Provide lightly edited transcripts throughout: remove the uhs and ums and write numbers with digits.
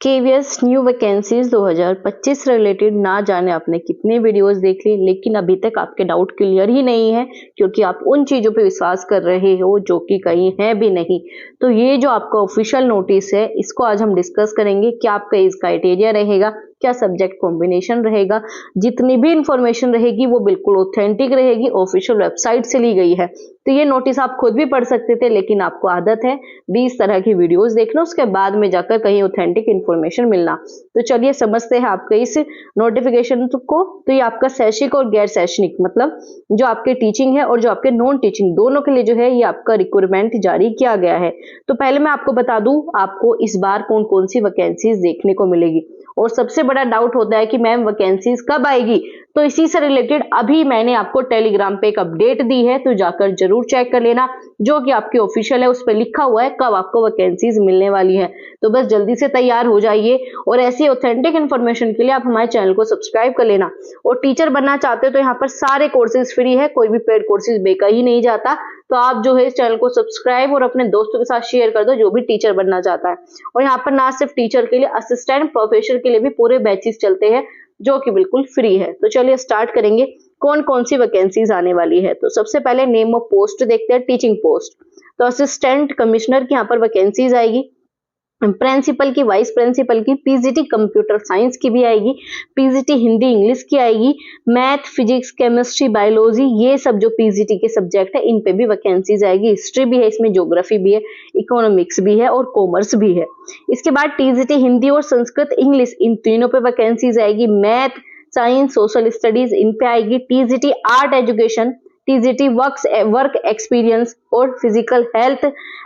KVS new vacancies 2025 से related ना जाने आपने कितने वीडियोस देख ली, लेकिन अभी तक आपके डाउट क्लियर ही नहीं है क्योंकि आप उन चीज़ों पे विश्वास कर रहे हो जो कि कहीं है भी नहीं। तो ये जो आपका ऑफिशियल नोटिस है, इसको आज हम डिस्कस करेंगे। क्या आपका एज क्राइटेरिया रहेगा, क्या सब्जेक्ट कॉम्बिनेशन रहेगा, जितनी भी इंफॉर्मेशन रहेगी वो बिल्कुल ऑथेंटिक रहेगी, ऑफिशियल वेबसाइट से ली गई है। तो ये नोटिस आप खुद भी पढ़ सकते थे, लेकिन आपको आदत है 20 तरह की वीडियोस देखना, उसके बाद में जाकर कहीं ऑथेंटिक इंफॉर्मेशन मिलना। तो चलिए समझते हैं आपके इस नोटिफिकेशन को। तो ये आपका शैक्षिक और गैर शैक्षणिक, मतलब जो आपके टीचिंग है और जो आपके नॉन टीचिंग, दोनों के लिए जो है ये आपका रिक्वायरमेंट जारी किया गया है। तो पहले मैं आपको बता दूं आपको इस बार कौन कौन सी वैकेंसीज देखने को मिलेगी। और सबसे बड़ा डाउट होता है कि मैम वैकेंसीज कब आएगी, तो इसी से रिलेटेड अभी मैंने आपको टेलीग्राम पे एक अपडेट दी है, तो जाकर जरूर चेक कर लेना, जो कि आपकी ऑफिशियल है, उस पर लिखा हुआ है कब आपको वैकेंसीज मिलने वाली है। तो बस जल्दी से तैयार हो जाइए और ऐसी ऑथेंटिक इन्फॉर्मेशन के लिए आप हमारे चैनल को सब्सक्राइब कर लेना। और टीचर बनना चाहते हो तो यहाँ पर सारे कोर्सेज फ्री है, कोई भी पेड कोर्सेज बेकार ही नहीं जाता। तो आप जो है इस चैनल को सब्सक्राइब और अपने दोस्तों के साथ शेयर कर दो जो भी टीचर बनना चाहता है। और यहाँ पर ना सिर्फ टीचर के लिए, असिस्टेंट प्रोफेसर के लिए भी पूरे बैचेस चलते हैं जो कि बिल्कुल फ्री है। तो चलिए स्टार्ट करेंगे कौन कौन सी वैकेंसीज आने वाली है। तो सबसे पहले नेम ऑफ पोस्ट देखते हैं, टीचिंग पोस्ट। तो असिस्टेंट कमिश्नर की यहाँ पर वैकेंसीज आएगी, प्रिंसिपल की, वाइस प्रिंसिपल की, पीजीटी कंप्यूटर साइंस की भी आएगी, पीजीटी हिंदी इंग्लिश की आएगी, मैथ फिजिक्स केमिस्ट्री बायोलॉजी, ये सब जो पीजीटी के सब्जेक्ट है इन पे भी वैकेंसीज आएगी। हिस्ट्री भी है इसमें, ज्योग्राफी भी है, इकोनॉमिक्स भी है और कॉमर्स भी है। इसके बाद टीजीटी हिंदी और संस्कृत इंग्लिश, इन तीनों पे वैकेंसीज आएगी। Math science social studies in पे आएगी। TGT art education, TGT work experience और फिजिकल हेल्थ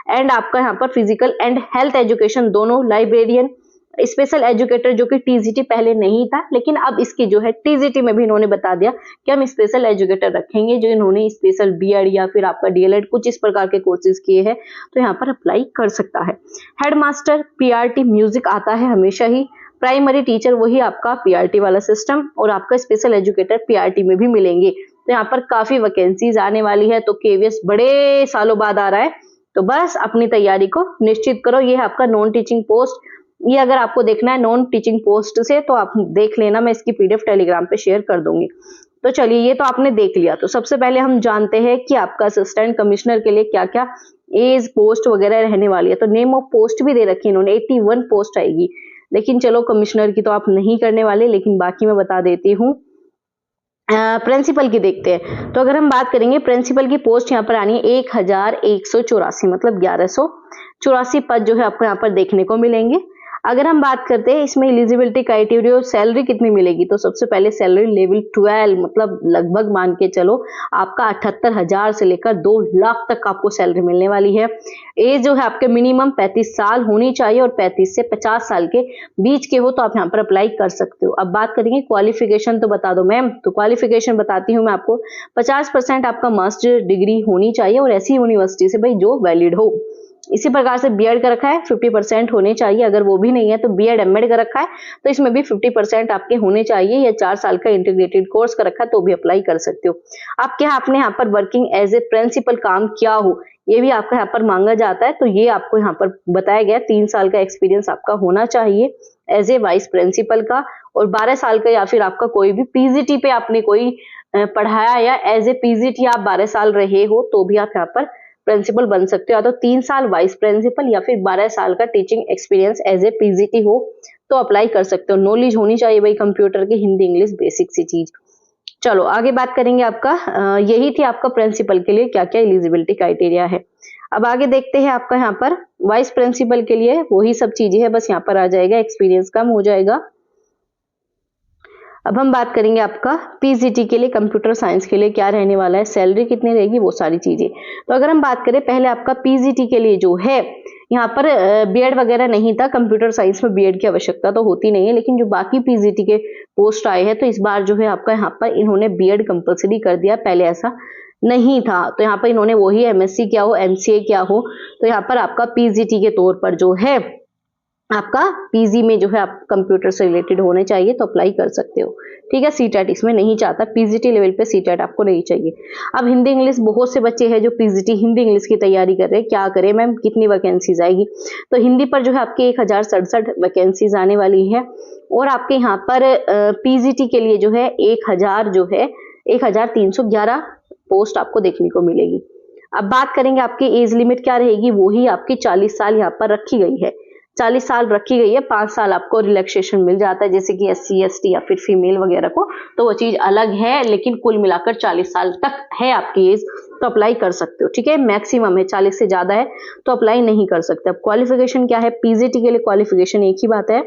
एंड आपका यहाँ पर फिजिकल एंड हेल्थ एजुकेशन दोनों, लाइब्रेरियन, स्पेशल एजुकेटर जो कि टीजीटी पहले नहीं था, लेकिन अब इसकी जो है टीजीटी में भी इन्होंने बता दिया कि हम स्पेशल एजुकेटर रखेंगे जो इन्होंने स्पेशल बीएड या फिर आपका डीएलएड कुछ इस प्रकार के कोर्सेज किए हैं, तो यहाँ पर अप्लाई कर सकता है। हेडमास्टर पीआरटी म्यूजिक आता है हमेशा ही, प्राइमरी टीचर वही आपका पीआरटी वाला सिस्टम, और आपका स्पेशल एजुकेटर पीआरटी में भी मिलेंगे। तो यहाँ पर काफी वैकेंसीज आने वाली है। तो केवीएस बड़े सालों बाद आ रहा है, तो बस अपनी तैयारी को निश्चित करो। ये है आपका नॉन टीचिंग पोस्ट। ये अगर आपको देखना है नॉन टीचिंग पोस्ट से तो आप देख लेना, मैं इसकी पीडीएफ टेलीग्राम पे शेयर कर दूंगी। तो चलिए ये तो आपने देख लिया। तो सबसे पहले हम जानते हैं कि आपका असिस्टेंट कमिश्नर के लिए क्या क्या एज पोस्ट वगैरह रहने वाली है। तो नेम ऑफ पोस्ट भी दे रखी है इन्होंने, 81 पोस्ट आएगी। लेकिन चलो कमिश्नर की तो आप नहीं करने वाले, लेकिन बाकी मैं बता देती हूँ। प्रिंसिपल की देखते हैं। तो अगर हम बात करेंगे प्रिंसिपल की पोस्ट यहाँ पर आनी है 1184, मतलब 1184 पद जो है आपको यहाँ पर देखने को मिलेंगे। अगर हम बात करते हैं इसमें एलिजिबिलिटी क्राइटेरिया और सैलरी कितनी मिलेगी, तो सबसे पहले सैलरी लेवल 12, मतलब लगभग मान के चलो आपका 78,000 से लेकर 2 लाख तक आपको सैलरी मिलने वाली है। एज जो है आपके मिनिमम 35 साल होनी चाहिए और 35 से 50 साल के बीच के हो तो आप यहाँ पर अप्लाई कर सकते हो। अब बात करेंगे क्वालिफिकेशन, तो बता दो मैम। तो क्वालिफिकेशन बताती हूँ मैं आपको, 50% आपका मास्टर डिग्री होनी चाहिए और ऐसी यूनिवर्सिटी से भाई जो वैलिड हो। इसी प्रकार से बीएड का रखा है 50% होने चाहिए, अगर वो भी नहीं है तो बीएड एमएड का रखा है तो इसमें भी 50% आपके होने चाहिए, या 4 साल का इंटीग्रेटेड कोर्स का रखा है तो भी अप्लाई कर सकते हो। आप क्या आपने यहाँ पर वर्किंग एज ए प्रिंसिपल काम किया हो, ये भी आपका यहाँ पर मांगा जाता है। तो ये आपको यहाँ पर बताया गया 3 साल का एक्सपीरियंस आपका होना चाहिए एज ए वाइस प्रिंसिपल का, और 12 साल का या फिर आपका कोई भी पीजीटी पे आपने कोई पढ़ाया या एज ए पीजीटी आप 12 साल रहे हो तो भी आप यहाँ पर प्रिंसिपल बन सकते हो। या तो 3 साल वाइस प्रिंसिपल या फिर 12 साल का teaching experience as a PGT हो तो अप्लाई कर सकते हो। नॉलेज होनी चाहिए भाई कंप्यूटर की, हिंदी इंग्लिश बेसिक सी चीज। चलो आगे बात करेंगे आपका, यही थी आपका प्रिंसिपल के लिए क्या क्या एलिजिबिलिटी क्राइटेरिया है। अब आगे देखते हैं आपका यहाँ पर वाइस प्रिंसिपल के लिए वही सब चीजें है, बस यहाँ पर आ जाएगा एक्सपीरियंस कम हो जाएगा। अब हम बात करेंगे आपका पीजीटी के लिए, कंप्यूटर साइंस के लिए क्या रहने वाला है, सैलरी कितनी रहेगी, वो सारी चीजें। तो अगर हम बात करें पहले आपका पीजीटी के लिए जो है यहाँ पर बीएड वगैरह नहीं था, कंप्यूटर साइंस में बीएड की आवश्यकता तो होती नहीं है, लेकिन जो बाकी पीजीटी के पोस्ट आए हैं तो इस बार जो है आपका यहाँ पर इन्होंने बीएड कंपल्सरी कर दिया, पहले ऐसा नहीं था। तो यहाँ पर इन्होंने वही एमएससी क्या हो एमसीए क्या हो, तो यहाँ पर आपका पीजीटी के तौर पर जो है आपका पीजी में जो है आप कंप्यूटर से रिलेटेड होने चाहिए तो अप्लाई कर सकते हो। ठीक है, सीटेट इसमें नहीं चाहता, पीजीटी लेवल पे सीटेट आपको नहीं चाहिए। अब हिंदी इंग्लिश, बहुत से बच्चे हैं जो पीजीटी हिंदी इंग्लिश की तैयारी कर रहे हैं, क्या करें मैम, कितनी वैकेंसीज आएगी? तो हिंदी पर जो है आपके 1067 वैकेंसीज आने वाली है, और आपके यहाँ पर पीजीटी के लिए जो है 1311 पोस्ट आपको देखने को मिलेगी। अब बात करेंगे आपकी एज लिमिट क्या रहेगी, वही आपकी 40 साल यहाँ पर रखी गई है। 40 साल रखी गई है, 5 साल आपको रिलैक्सेशन मिल जाता है, जैसे कि SC ST या फिर फीमेल वगैरह को, तो वो चीज अलग है, लेकिन कुल मिलाकर 40 साल तक है आपकी एज, तो अप्लाई कर सकते हो। ठीक है, मैक्सिमम है, 40 से ज्यादा है तो अप्लाई नहीं कर सकते। अब क्वालिफिकेशन क्या है, पीजीटी के लिए क्वालिफिकेशन एक ही बात है,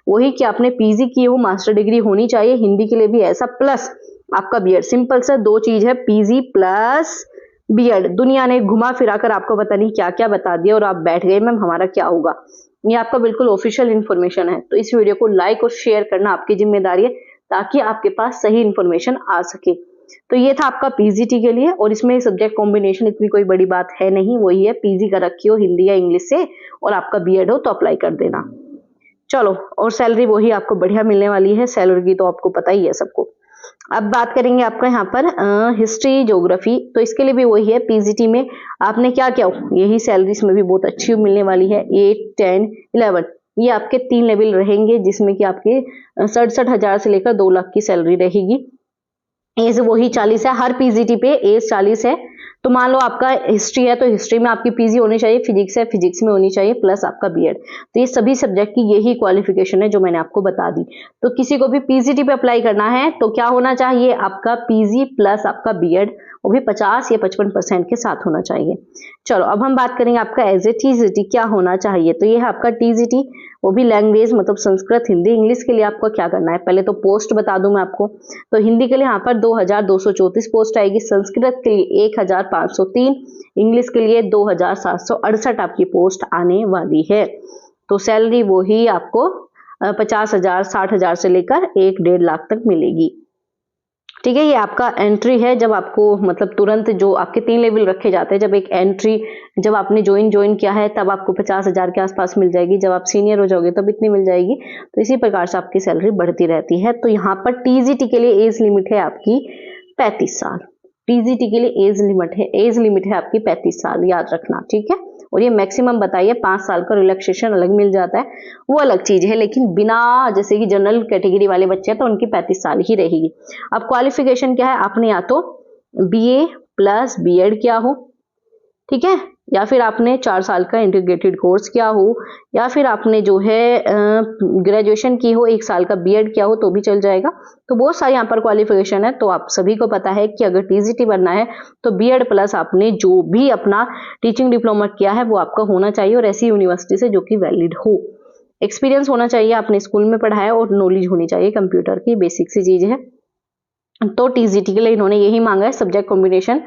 वही कि आपने पीजी की हो, मास्टर डिग्री होनी चाहिए, हिंदी के लिए भी ऐसा, प्लस आपका बीएड। सिंपल सा दो चीज है, पीजी प्लस बीएड। दुनिया ने घुमा फिरा कर आपको पता नहीं क्या क्या बता दिया और आप बैठ गए मैम हमारा क्या होगा। ये आपका बिल्कुल ऑफिशियल इन्फॉर्मेशन है, तो इस वीडियो को लाइक और शेयर करना आपकी जिम्मेदारी है, ताकि आपके पास सही इन्फॉर्मेशन आ सके। तो ये था आपका पीजीटी के लिए, और इसमें सब्जेक्ट कॉम्बिनेशन इतनी कोई बड़ी बात है नहीं, वही है पीजी का रखी हो हिंदी या इंग्लिश से, और आपका बीएड हो तो अप्लाई कर देना। चलो, और सैलरी वही आपको बढ़िया मिलने वाली है, सैलरी की तो आपको पता ही है सबको। अब बात करेंगे आपका यहाँ पर हिस्ट्री ज्योग्राफी, तो इसके लिए भी वही है, पीजीटी में आपने क्या क्या हो, यही सैलरी इसमें भी बहुत अच्छी मिलने वाली है। 8, 10, 11 ये आपके 3 लेवल रहेंगे, जिसमें कि आपके 67,000 से लेकर 2 लाख की सैलरी रहेगी। एज वही 40 है, हर पीजीटी पे एज 40 है। तो मान लो आपका हिस्ट्री है तो हिस्ट्री में आपकी पीजी होनी चाहिए, फिजिक्स है फिजिक्स में होनी चाहिए, प्लस आपका बीएड। तो ये सभी सब्जेक्ट की यही क्वालिफिकेशन है जो मैंने आपको बता दी। तो किसी को भी पीजीटी पे अप्लाई करना है तो क्या होना चाहिए, आपका पीजी प्लस आपका बीएड, वो भी 50 या 55% के साथ होना चाहिए। चलो, अब हम बात करेंगे आपका एज ए टीजीटी क्या होना चाहिए। तो ये है आपका टीजीटी, वो भी लैंग्वेज मतलब संस्कृत हिंदी इंग्लिश के लिए आपको क्या करना है, पहले तो पोस्ट बता दूं मैं आपको। तो हिंदी के लिए यहाँ पर 2234 पोस्ट आएगी, संस्कृत के लिए 1503, इंग्लिश के लिए 2768 आपकी पोस्ट आने वाली है। तो सैलरी वही आपको 50,000 60,000 से लेकर 1-1.5 लाख तक मिलेगी। ठीक है, ये आपका एंट्री है, जब आपको मतलब तुरंत जो आपके 3 लेवल रखे जाते हैं, जब एक एंट्री जब आपने ज्वाइन किया है तब आपको 50,000 के आसपास मिल जाएगी, जब आप सीनियर हो जाओगे तब इतनी मिल जाएगी। तो इसी प्रकार से आपकी सैलरी बढ़ती रहती है। तो यहाँ पर टीजीटी के लिए एज लिमिट है आपकी 35 साल। टीजीटी के लिए एज लिमिट है आपकी 35 साल, याद रखना। ठीक है, और ये मैक्सिमम बताइए 5 साल का रिलैक्सेशन अलग मिल जाता है, वो अलग चीज है, लेकिन बिना जैसे कि जनरल कैटेगरी वाले बच्चे हैं तो उनकी 35 साल ही रहेगी। अब क्वालिफिकेशन क्या है, आपने या तो बीए प्लस बीएड किया हो, ठीक है, या फिर आपने 4 साल का इंटीग्रेटेड कोर्स किया हो, या फिर आपने जो है ग्रेजुएशन की हो, 1 साल का बीएड किया हो तो भी चल जाएगा। तो बहुत सारी यहाँ पर क्वालिफिकेशन है। तो आप सभी को पता है कि अगर टीजीटी बनना है तो बीएड प्लस आपने जो भी अपना टीचिंग डिप्लोमा किया है वो आपका होना चाहिए, और ऐसी यूनिवर्सिटी से जो कि वैलिड हो। एक्सपीरियंस होना चाहिए, आपने स्कूल में पढ़ाया, और नॉलेज होनी चाहिए कंप्यूटर की, बेसिक सी चीज है। तो टीजीटी के लिए इन्होंने यही मांगा है, सब्जेक्ट कॉम्बिनेशन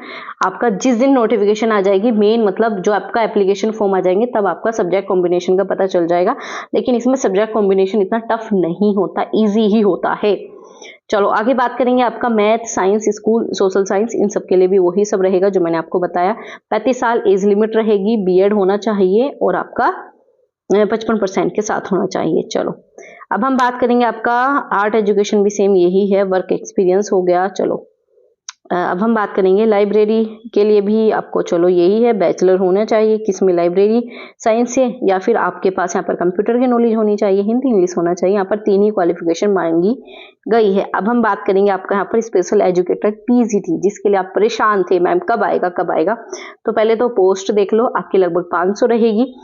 आपका जिस दिन नोटिफिकेशन आ जाएगी, मेन मतलब जो आपका एप्लीकेशन फॉर्म आ जाएंगे तब आपका सब्जेक्ट कॉम्बिनेशन का पता चल जाएगा। लेकिन इसमें सब्जेक्ट कॉम्बिनेशन इतना टफ नहीं होता, इजी ही होता है। चलो आगे बात करेंगे आपका math science school social science, इन सब के लिए भी वही सब रहेगा जो मैंने आपको बताया। 35 साल एज लिमिट रहेगी, बीएड होना चाहिए, और आपका 55% के साथ होना चाहिए। चलो, अब हम बात करेंगे आपका आर्ट एजुकेशन भी सेम यही है, वर्क एक्सपीरियंस हो गया। चलो, अब हम बात करेंगे लाइब्रेरी के लिए भी आपको, चलो यही है, बैचलर होना चाहिए किसमें, लाइब्रेरी साइंस से, या फिर आपके पास यहाँ पर कंप्यूटर की नॉलेज होनी चाहिए, हिंदी इंग्लिश होना चाहिए। यहाँ पर 3 ही क्वालिफिकेशन मांगी गई है। अब हम बात करेंगे आपका यहाँ पर स्पेशल एजुकेटर पीजीटी, जिसके लिए आप परेशान थे मैम कब आएगा कब आएगा। तो पहले तो पोस्ट देख लो, आपकी लगभग 500 रहेगी,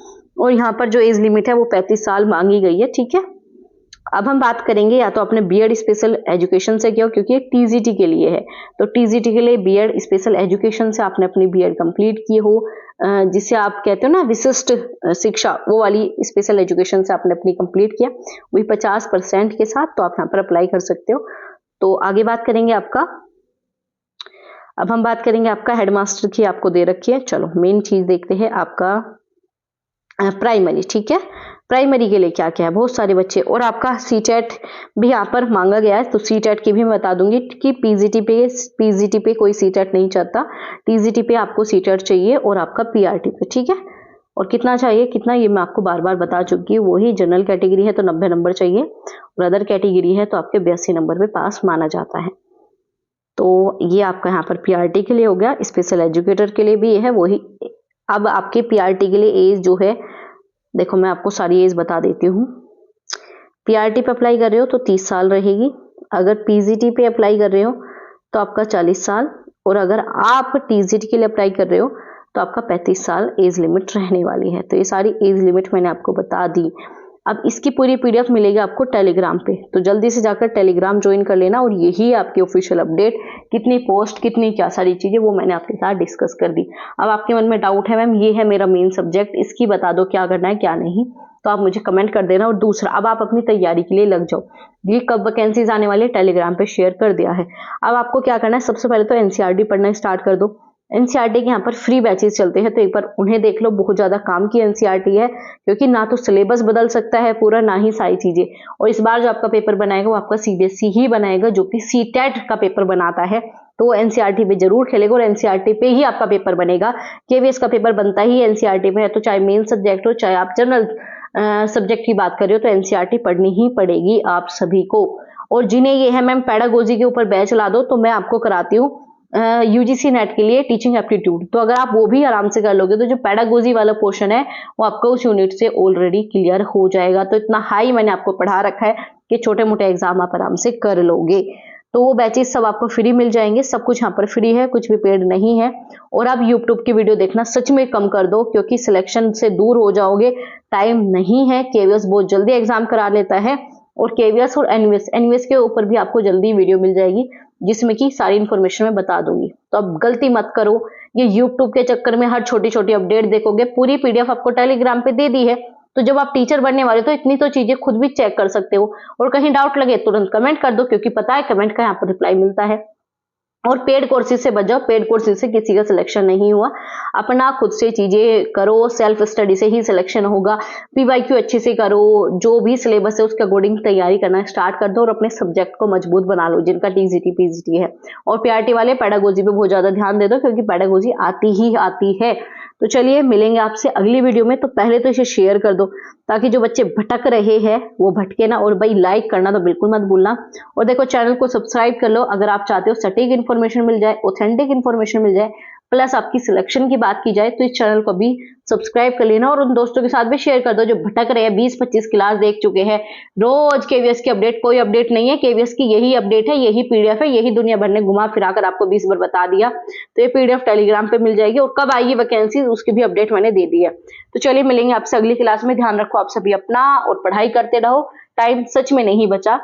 और यहाँ पर जो एज लिमिट है वो 35 साल मांगी गई है। ठीक है, अब हम बात करेंगे या तो आपने बीएड स्पेशल एजुकेशन से किया हो, क्योंकि टीजीटी के लिए है, तो टीजीटी के लिए बीएड स्पेशल एजुकेशन से आपने अपनी बीएड कंप्लीट की हो, जिसे आप कहते हो ना विशिष्ट शिक्षा, वो वाली स्पेशल एजुकेशन से आपने अपनी कंप्लीट किया, वही 50% के साथ, तो आप यहाँ पर अप्लाई कर सकते हो। तो आगे बात करेंगे आपका, अब हम बात करेंगे आपका हेडमास्टर की आपको दे रखी है। चलो मेन चीज देखते हैं आपका प्राइमरी। ठीक है, प्राइमरी के लिए क्या क्या है, बहुत सारे बच्चे, और आपका सीटेट भी यहाँ पर मांगा गया है। तो सीटेट की भी मैं बता दूंगी कि पीजीटी पे कोई सीटेट नहीं चाहता, टीजीटी पे आपको सीटेट चाहिए, और आपका पीआरटी पे। ठीक है, और कितना चाहिए, कितना ये मैं आपको बार बार बता चुकी हूँ। वही जनरल कैटेगरी है तो 90 नंबर चाहिए, और अदर कैटेगरी है तो आपके 82 नंबर पे पास माना जाता है। तो ये आपका यहाँ पर पीआरटी के लिए हो गया, स्पेशल एजुकेटर के लिए भी है वही। अब आपके पीआरटी के लिए एज जो है, देखो मैं आपको सारी एज बता देती हूँ। पीआरटी पे अप्लाई कर रहे हो तो 30 साल रहेगी, अगर पीजीटी पे अप्लाई कर रहे हो तो आपका 40 साल, और अगर आप टीजीटी के लिए अप्लाई कर रहे हो तो आपका 35 साल एज लिमिट रहने वाली है। तो ये सारी एज लिमिट मैंने आपको बता दी। अब इसकी पूरी पीडीएफ मिलेगी आपको टेलीग्राम पे, तो जल्दी से जाकर टेलीग्राम ज्वाइन कर लेना। और यही आपकी ऑफिशियल अपडेट, कितनी पोस्ट, कितनी क्या सारी चीजें, वो मैंने आपके साथ डिस्कस कर दी। अब आपके मन में डाउट है मैम ये है मेरा मेन सब्जेक्ट, इसकी बता दो क्या करना है क्या नहीं, तो आप मुझे कमेंट कर देना। और दूसरा, अब आप अपनी तैयारी के लिए लग जाओ। ये कब वैकेंसीज आने वाली है टेलीग्राम पे शेयर कर दिया है। अब आपको क्या करना है, सबसे पहले तो एनसीईआरटी पढ़ना स्टार्ट कर दो। एनसीईआरटी के यहाँ पर फ्री बैचेस चलते हैं, तो एक बार उन्हें देख लो। बहुत ज्यादा काम की एनसीईआरटी है, क्योंकि ना तो सिलेबस बदल सकता है पूरा, ना ही सारी चीजें। और इस बार जो आपका पेपर बनाएगा वो आपका सीबीएसई ही बनाएगा, जो कि सीटेट का पेपर बनाता है। तो वो एनसीईआरटी पे जरूर खेलेगा, और एनसीईआरटी पे ही आपका पेपर बनेगा। केवीएस का पेपर बनता ही एनसीईआरटी में है, तो चाहे मेन सब्जेक्ट हो, चाहे आप जनरल सब्जेक्ट की बात कर रहे हो, तो एनसीईआरटी पढ़नी ही पड़ेगी आप सभी को। और जिन्हें ये है मैम पेडागोजी के ऊपर बैच ला दो, तो मैं आपको कराती हूँ यूजीसी नेट के लिए टीचिंग एप्टीट्यूड। तो अगर आप वो भी आराम से कर लोगे तो जो पेडागोजी वाला पोर्शन है वो आपका उस यूनिट से ऑलरेडी क्लियर हो जाएगा। तो इतना हाई मैंने आपको पढ़ा रखा है कि छोटे मोटे एग्जाम आप आराम से कर लोगे। तो वो बैचेस सब आपको फ्री मिल जाएंगे, सब कुछ यहाँ पर फ्री है, कुछ भी पेड नहीं है। और आप यूट्यूब की वीडियो देखना सच में कम कर दो, क्योंकि सिलेक्शन से दूर हो जाओगे, टाइम नहीं है। केवीएस बहुत जल्दी एग्जाम करा लेता है, और केवीएस और एनवीएस के ऊपर भी आपको जल्दी वीडियो मिल जाएगी, जिसमें की सारी इन्फॉर्मेशन मैं बता दूंगी। तो अब गलती मत करो, ये यूट्यूब के चक्कर में हर छोटी छोटी अपडेट देखोगे। पूरी पीडीएफ आपको टेलीग्राम पे दे दी है, तो जब आप टीचर बनने वाले तो इतनी तो चीजें खुद भी चेक कर सकते हो। और कहीं डाउट लगे तुरंत कमेंट कर दो, क्योंकि पता है कमेंट का यहाँ पर रिप्लाई मिलता है। और पेड कोर्सेज से बच जाओ, पेड कोर्सेज से किसी का सिलेक्शन नहीं हुआ। अपना खुद से चीजें करो, सेल्फ स्टडी से ही सिलेक्शन होगा। पीवाईक्यू अच्छे से करो, जो भी सिलेबस है उसके अकॉर्डिंग तैयारी करना स्टार्ट कर दो, और अपने सब्जेक्ट को मजबूत बना लो जिनका टीजीटी पीजीटी है। और पीआरटी वाले पेडागोजी पे बहुत ज्यादा ध्यान दे दो, क्योंकि पेडागोजी आती ही आती है। तो चलिए मिलेंगे आपसे अगली वीडियो में। तो पहले तो इसे शेयर कर दो, ताकि जो बच्चे भटक रहे हैं वो भटके ना। और भाई लाइक करना तो बिल्कुल मत भूलना। और देखो चैनल को सब्सक्राइब कर लो, अगर आप चाहते हो सटीक इन्फॉर्मेशन मिल जाए, ऑथेंटिक इन्फॉर्मेशन मिल जाए, प्लस आपकी सिलेक्शन की बात की जाए, तो इस चैनल को भी सब्सक्राइब कर लेना। और उन दोस्तों के साथ भी शेयर कर दो जो भटक रहे हैं, 20-25 क्लास देख चुके हैं, रोज केवीएस की अपडेट। कोई अपडेट नहीं है, केवीएस की यही अपडेट है, यही पीडीएफ है, यही दुनिया भर ने घुमा फिरा कर आपको 20 बार बता दिया। तो ये पीडीएफ टेलीग्राम पे मिल जाएगी, और कब आएगी वैकेंसी उसकी भी अपडेट मैंने दे दी है। तो चलिए मिलेंगे आपसे अगली क्लास में। ध्यान रखो आप सभी अपना, और पढ़ाई करते रहो, टाइम सच में नहीं बचा।